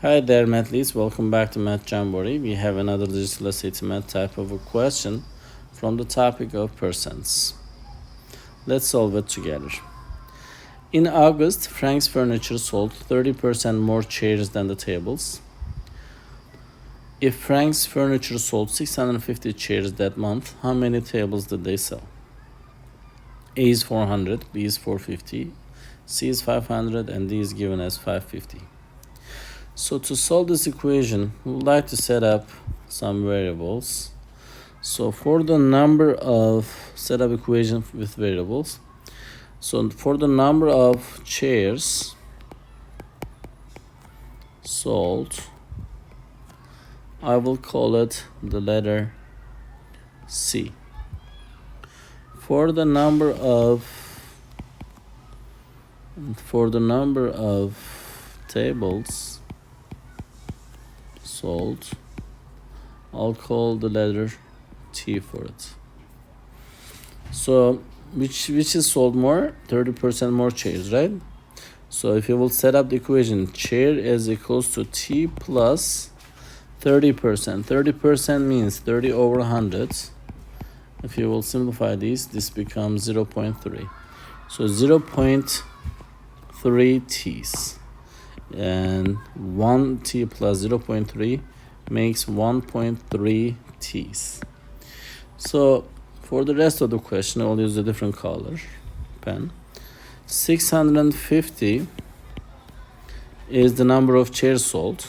Hi there, Mathletes. Welcome back to Math Jamboree. We have another digital SAT math type of a question from the topic of percents. Let's solve it together. In August, Frank's Furniture sold 30% more chairs than the tables. If Frank's Furniture sold 650 chairs that month, how many tables did they sell? A is 400, B is 450, C is 500, and D is given as 550. So to solve this equation, we would like to set up some variables. So for the number of set up equation with variables. So for the number of chairs sold, I will call it the letter C. For the number of tables sold, I'll call the letter T for it. So which is sold more? 30% more chairs, right? So if you will set up the equation, chair is equals to T plus 30%. 30% means 30 over 100. If you will simplify this becomes 0.3. So 0.3 T's. And 1 T plus 0.3 makes 1.3 T's. So for the rest of the question, I'll use a different color pen. 650 is the number of chairs sold.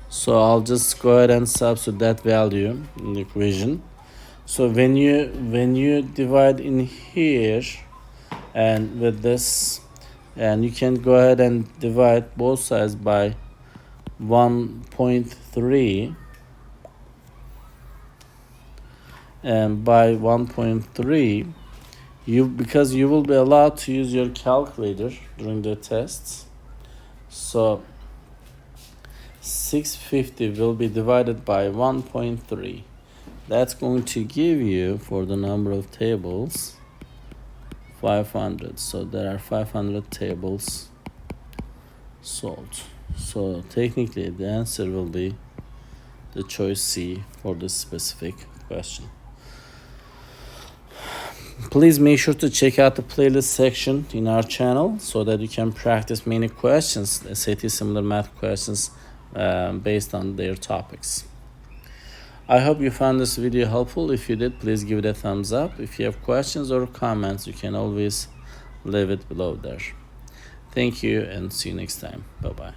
So I'll just go ahead and substitute that value in the equation. So when you divide in here and with this, and you can go ahead and divide both sides by 1.3, and by 1.3 because you will be allowed to use your calculator during the tests. So 650 will be divided by 1.3. That's going to give you, for the number of tables, 500. So there are 500 tables sold. So technically the answer will be the choice C for this specific question. Please make sure to check out the playlist section in our channel so that you can practice many questions, SAT similar math questions based on their topics. I hope you found this video helpful. If you did, please give it a thumbs up. If you have questions or comments, you can always leave it below there. Thank you and see you next time. Bye-bye.